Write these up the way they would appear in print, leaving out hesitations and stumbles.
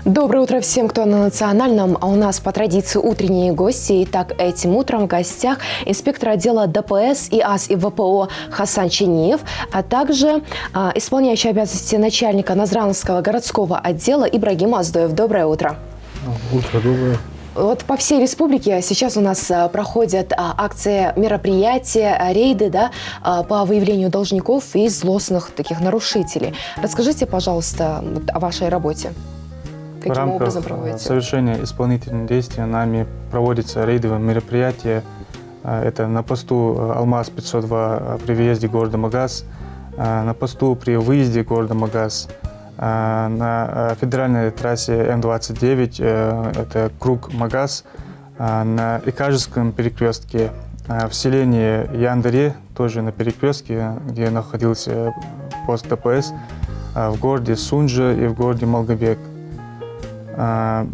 Доброе утро всем, кто на национальном. А у нас по традиции утренние гости. Итак, этим утром в гостях инспектор отдела ДПС, ИАС и ВПО Хасан Чениев, а также исполняющий обязанности начальника Назрановского городского отдела Ибрагим Аздоев. Доброе утро. Утро доброе. Вот по всей республике сейчас у нас проходят акции, мероприятия, рейды, да, по выявлению должников и злостных таких нарушителей. Расскажите, пожалуйста, о вашей работе. Каким образом проводите? В рамках совершения исполнительных действий нами проводится рейдовое мероприятие. Это на посту Алмаз-502 при въезде города Магаз, на посту при выезде города Магаз, на федеральной трассе М-29, это круг Магаз, на Икажевском перекрестке, в селении Яндаре, тоже на перекрестке, где находился пост ДПС, в городе Сунжа и в городе Малгобек.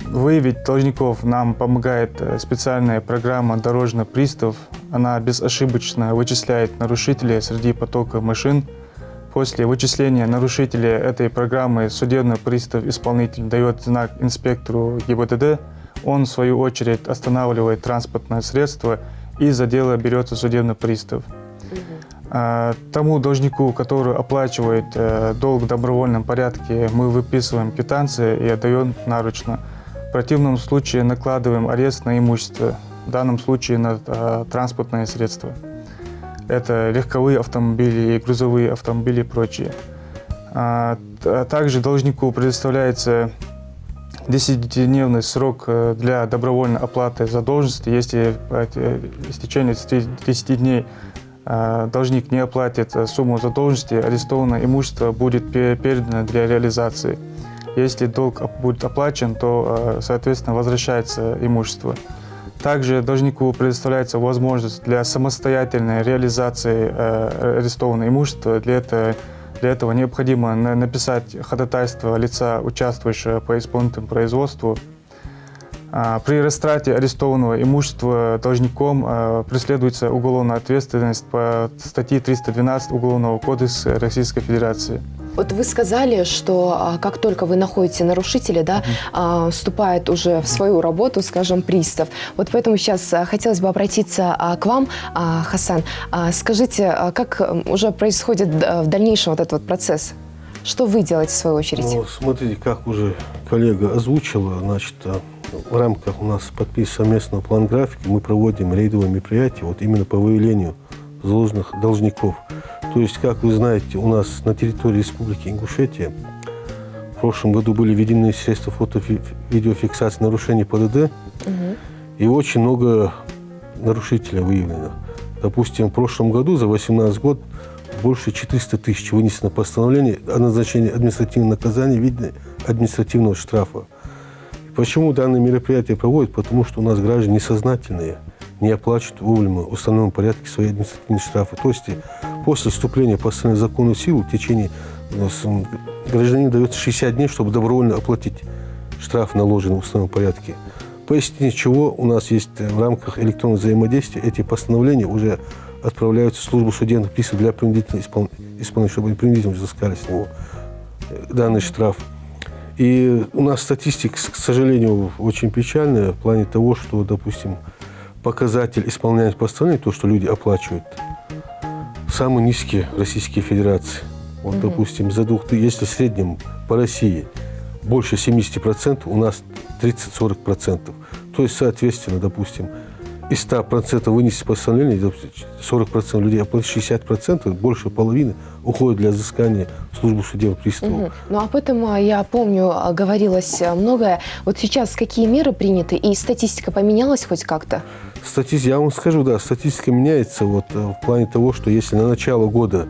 Выявить должников нам помогает специальная программа «Дорожный пристав». Она безошибочно вычисляет нарушителей среди потока машин. После вычисления нарушителя этой программы судебный пристав-исполнитель дает знак инспектору ГИБДД. Он, в свою очередь, останавливает транспортное средство, и за дело берется судебный пристав. Тому должнику, который оплачивает долг в добровольном порядке, мы выписываем квитанции и отдаем наручно. В противном случае накладываем арест на имущество, в данном случае на транспортные средства. Это легковые автомобили и грузовые автомобили и прочее. Также должнику предоставляется 10-дневный срок для добровольной оплаты задолженности. Если по истечении 10 дней должник не оплатит сумму задолженности, арестованное имущество будет передано для реализации. Если долг будет оплачен, то, соответственно, возвращается имущество. Также должнику предоставляется возможность для самостоятельной реализации арестованного имущества. Для этого необходимо написать ходатайство лица, участвующего по исполнительному производству. При растрате арестованного имущества должником преследуется уголовная ответственность по статье 312 Уголовного кодекса Российской Федерации. Вот вы сказали, что как только вы находите нарушителя, да, вступает уже в свою работу, скажем, пристав. Вот поэтому сейчас хотелось бы обратиться к вам, Хасан. Скажите, как уже происходит в дальнейшем вот этот вот процесс? Что вы делаете в свою очередь? Ну, смотрите, как уже коллега озвучила, значит, в рамках у нас подписан совместного плана графика, мы проводим рейдовые мероприятия вот именно по выявлению злостных должников. То есть, как вы знаете, у нас на территории Республики Ингушетия в прошлом году были введены средства фото-видеофиксации нарушений ПДД, и очень много нарушителей выявлено. Допустим, в прошлом году за 2018 год больше 400 тысяч вынесено постановление о назначении административного наказания в виде административного штрафа. Почему данное мероприятие проводят? Потому что у нас граждане несознательные, не оплачивают вовремя в установленном порядке свои административные штрафы. То есть после вступления постановления в законную силу в течение гражданину дается 60 дней, чтобы добровольно оплатить штраф, наложенный в установленном порядке. Пояснение чего у нас есть в рамках электронного взаимодействия, эти постановления уже отправляются в службу судебных приставов для принудительного исполнения, чтобы они принудительно взыскали с него данный штраф. И у нас статистика, к сожалению, очень печальная в плане того, что, допустим, показатель исполнения постановлений, то, что люди оплачивают, самый низкий в Российской Федерации. Вот, допустим, если в среднем по России больше 70%, у нас 30-40%. То есть, соответственно, допустим, из 100% вынести постановление, 40% людей оплатят, 60%, больше половины уходит для взыскания в службу судебных приставов. Ну, об этом, я помню, говорилось многое. Вот сейчас какие меры приняты, и статистика поменялась хоть как-то? Статистика, я вам скажу, да, статистика меняется вот в плане того, что если на начало года,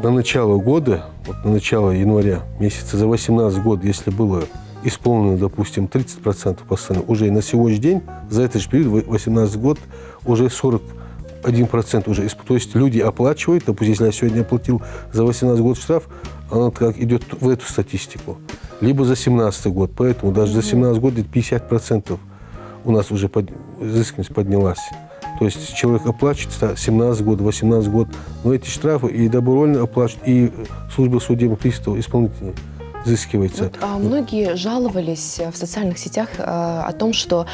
вот на начало января месяца за 18 год, если было исполнено, допустим, 30% постановлений, уже на сегодняшний день, за этот же период, 18 год, уже 41% уже. То есть люди оплачивают, допустим, если я сегодня оплатил за 18 год штраф, она как идет в эту статистику. Либо за 17 год. Поэтому даже за 17 год где-то 50% у нас уже изысканность поднялась. То есть человек оплачивает 17 год, 18 год, но эти штрафы и добровольно оплачивают, и служба судебных приставов исполнительные взыскивается. Вот, многие жаловались в социальных сетях о том, что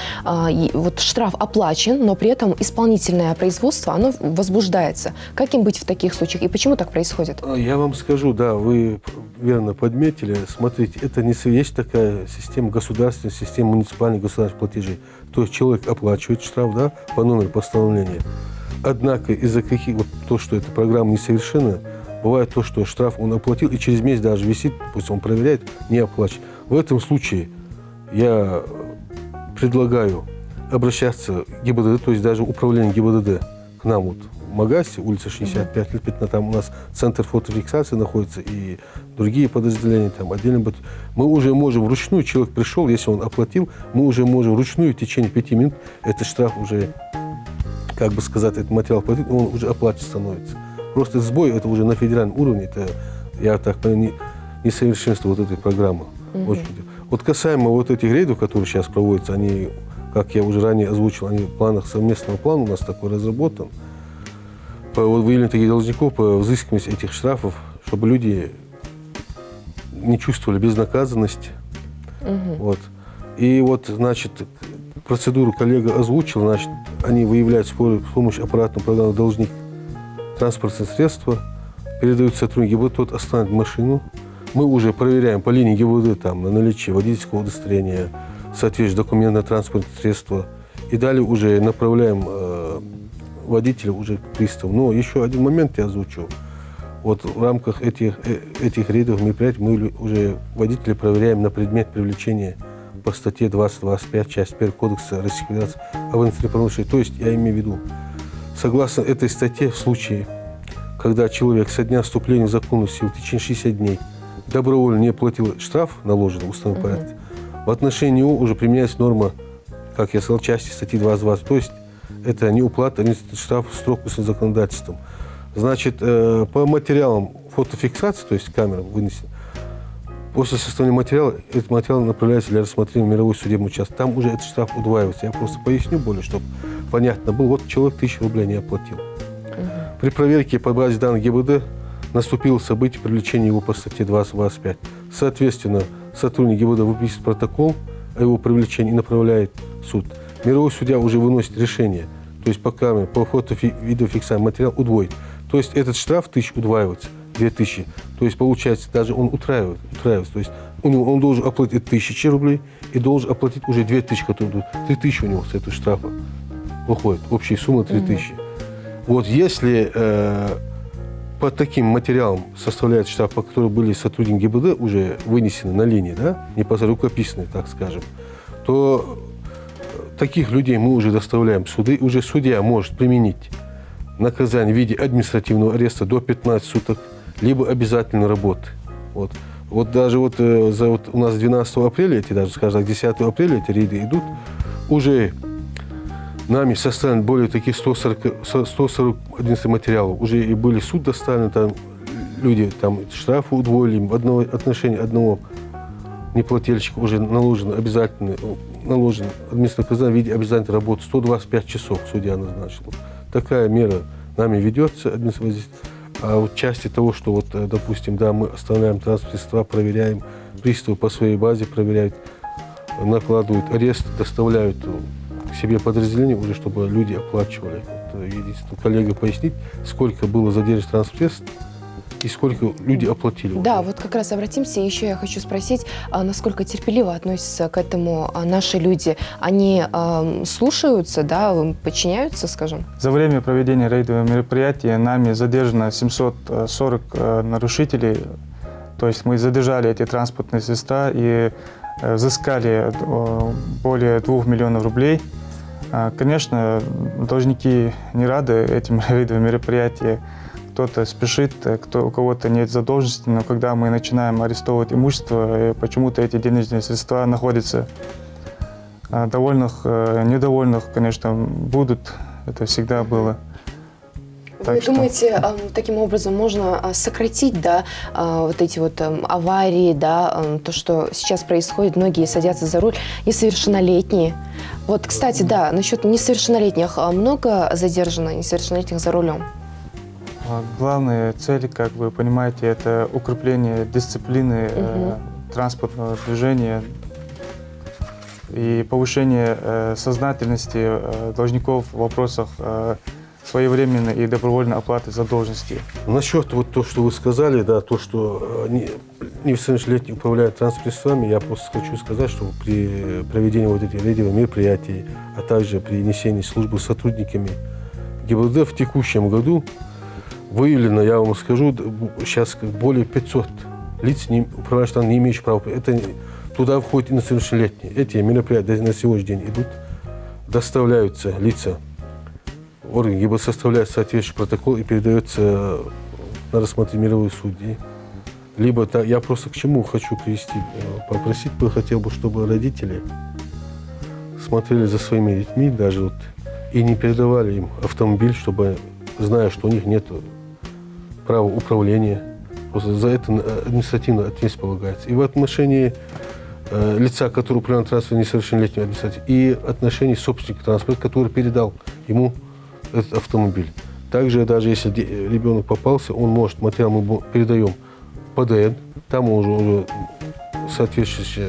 вот штраф оплачен, но при этом исполнительное производство, оно возбуждается. Как им быть в таких случаях и почему так происходит? Я вам скажу, да, вы верно подметили. Смотрите, это не есть такая система государственная, система муниципальных государственных платежей. То есть человек оплачивает штраф, да, по номеру постановления. Однако из-за каких вот то, что эта программа несовершенна, бывает то, что штраф он оплатил и через месяц даже висит, пусть он проверяет, не оплачивает. В этом случае я предлагаю обращаться к ГИБДД, то есть даже управление ГИБДД к нам вот в Магасе, улица 65, там у нас центр фотофиксации находится и другие подразделения там отдельно. Мы уже можем вручную, человек пришел, если он оплатил, мы уже можем вручную в течение 5 минут этот штраф уже, как бы сказать, этот материал платить, он уже оплачен становится. Просто сбой это уже на федеральном уровне, это, я так понимаю, несовершенство вот этой программы. Вот касаемо вот этих рейдов, которые сейчас проводятся, они, как я уже ранее озвучил, они в планах совместного плана у нас такой разработан. По выявлению таких должников, по взыскиванию этих штрафов, чтобы люди не чувствовали безнаказанности. Вот. И вот, значит, процедуру коллега озвучил, значит, они выявляют с помощью аппаратного программы должник транспортные средства, передают сотруднику ГИБДД, тот останавливает машину. Мы уже проверяем по линии ГИБДД там, на наличие водительского удостоверения, соответствующего документа на транспортное средство. И далее уже направляем водителя уже к приставу. Но еще один момент я озвучу. Вот в рамках этих рейдовых мероприятий мы уже водителя проверяем на предмет привлечения по статье 20-25, часть 1 Кодекса Российской Федерации об административных правонарушениях. То есть я имею в виду, согласно этой статье, в случае, когда человек со дня вступления в законную силу в течение 60 дней добровольно не оплатил штраф, наложенный в установленном порядке, в отношении него уже применяется норма, как я сказал, части статьи 2020, то есть это неуплата административного штрафа в строк с законодательством. Значит, по материалам фотофиксации, то есть камерам вынесен, после составления материала, этот материал направляется для рассмотрения в мировой судебный участок. Там уже этот штраф удваивается. Я просто поясню более, чтобы понятно было. Вот человек 1000 рублей не оплатил. При проверке по базе данных ГИБДД наступило событие привлечения его по статье 20-25. Соответственно, сотрудник ГИБДД выписывает протокол о его привлечении и направляет в суд. Мировой судья уже выносит решение, то есть по камере, по фото-видеофиксации материал удвоить. То есть этот штраф 1000 удваивается, 2000. То есть получается, даже он утраивается. То есть он должен оплатить 1000 рублей и должен оплатить уже 2000, которые идут. 3000 у него с этого штрафа выходит. Общая сумма 3000. Вот если по таким материалам составляют штраф, по которым были сотрудники ГИБДД уже вынесены на линии, да, непосредственно рукописные, так скажем, то таких людей мы уже доставляем в суды. Уже судья может применить наказание в виде административного ареста до 15 суток, либо обязательной работы. Вот даже вот у нас 12 апреля, даже, скажем так, 10 апреля эти рейды идут, уже нами составлено более таких 140 материалов. Уже и были в суд доставлены, там люди там штрафы удвоили, в отношении одного неплательщика уже наложено административное наказание в виде обязательной работы 125 часов судья назначил. Такая мера нами ведется, а вот части того, что вот, допустим, да, мы оставляем транспортные средства, проверяем, приставы по своей базе проверяют, накладывают арест, доставляют к себе подразделение уже, чтобы люди оплачивали. Вот, единственное, коллега пояснить, сколько было задержано транспортных средств и сколько люди оплатили. Да, вот как раз обратимся. Еще я хочу спросить, насколько терпеливо относятся к этому наши люди? Они слушаются, да, подчиняются, скажем? За время проведения рейдового мероприятия нами задержано 740 нарушителей. То есть мы задержали эти транспортные средства и взыскали более 2 миллионов рублей. Конечно, должники не рады этим рейдовым мероприятиям. Кто-то спешит, у кого-то нет задолженности, но когда мы начинаем арестовывать имущество, почему-то эти денежные средства находятся. Довольных, недовольных, конечно, будут. Это всегда было. Вы думаете, таким образом можно сократить, да, вот эти вот аварии, да, то, что сейчас происходит, многие садятся за руль несовершеннолетние. Вот, кстати, да, насчет несовершеннолетних, много задержано несовершеннолетних за рулем? Главная цель, как вы понимаете, это укрепление дисциплины транспортного движения и повышение сознательности должников в вопросах своевременной и добровольной оплаты задолженности. Насчет вот то, что вы сказали, да, то, что несовершеннолетние управляют транспортными средствами, я просто хочу сказать, что при проведении вот этих рейдовых мероприятий, а также при несении службы с сотрудниками ГИБДД в текущем году выявлено, я вам скажу, сейчас более 500 лиц, управляющих не имеющих права. Это, туда входят и несовершеннолетние. Эти мероприятия на сегодняшний день идут, доставляются лица. Органы ГИБДД составляют соответствующий протокол и передается на рассмотрение мировых судей. Либо я просто к чему хочу попросить бы, хотел бы, чтобы родители смотрели за своими детьми даже вот, и не передавали им автомобиль, чтобы, зная, что у них нет права управления, просто за это административная ответственность полагается. И в отношении лица, который управляет транспортом несовершеннолетнего администратора, и отношении собственника транспорта, который передал ему этот автомобиль. Также, даже если ребенок попался, он может, материал мы передаем ПДН, там он уже соответствующий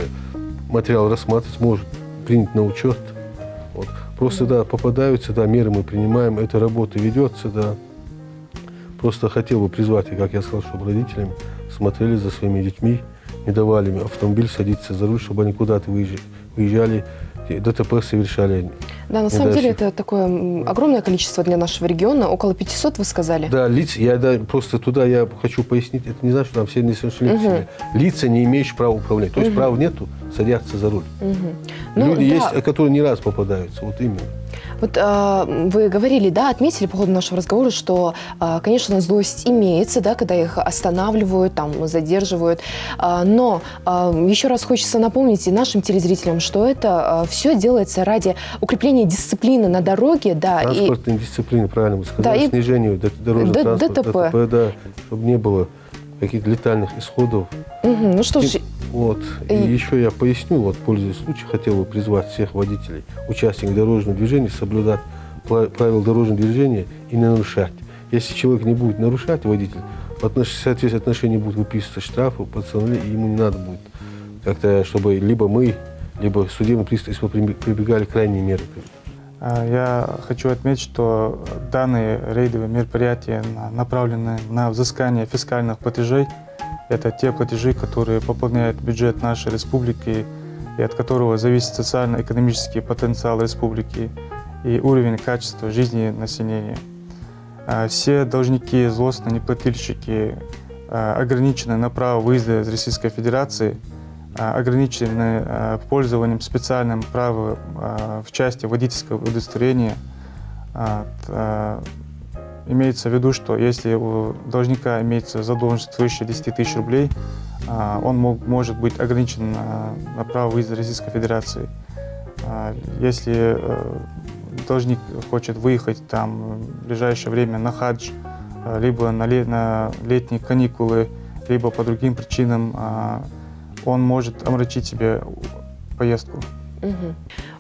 материал рассматривать, может принять на учет. Вот. Просто, да, попадаются, да, меры мы принимаем, эта работа ведется, да. Просто хотел бы призвать, как я сказал, чтобы родителям смотрели за своими детьми, не давали им автомобиль садиться за руль, чтобы они куда-то выезжали, ДТП совершали. Да, на самом деле это такое огромное количество для нашего региона, около 500, вы сказали. Да, лица, просто туда я хочу пояснить, это не значит, что там все несовершеннолетние. Лица, не имеющие права управлять. То есть права нету, садятся за руль. Люди есть, которые не раз попадаются, вот именно. Вот вы говорили, да, отметили по ходу нашего разговора, что, конечно, злость имеется, да, когда их останавливают, там, задерживают. Но еще раз хочется напомнить и нашим телезрителям, что это все делается ради укрепления дисциплины на дороге, да. Транспортной дисциплины, правильно вы сказали, да, снижению дорожного транспорта, ДТП, да, чтобы не было каких-то летальных исходов. Ну что ж. Вот. И еще я поясню, вот, пользуясь случаем, хотел бы призвать всех водителей, участников дорожного движения, соблюдать правила дорожного движения и не нарушать. Если человек не будет нарушать, водитель, в соответствии отношении будут выписываться штрафы, постановления, и ему не надо будет как-то, чтобы либо мы, либо судебный пристав, если мы прибегали к крайней мере. Я хочу отметить, что данные рейдовые мероприятия направлены на взыскание фискальных платежей. Это те платежи, которые пополняют бюджет нашей республики и от которого зависит социально-экономический потенциал республики и уровень качества жизни населения. Все должники, злостные неплательщики ограничены на право выезда из Российской Федерации, ограничены пользованием специальным правом в части водительского удостоверения. Имеется в виду, что если у должника имеется задолженность свыше 10 тысяч рублей, он может быть ограничен на право выезда Российской Федерации. Если должник хочет выехать там в ближайшее время на хадж, либо на летние каникулы, либо по другим причинам, он может омрачить себе поездку.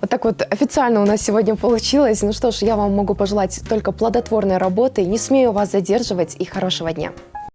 Вот так вот официально у нас сегодня получилось. Ну что ж, я вам могу пожелать только плодотворной работы. Не смею вас задерживать и хорошего дня.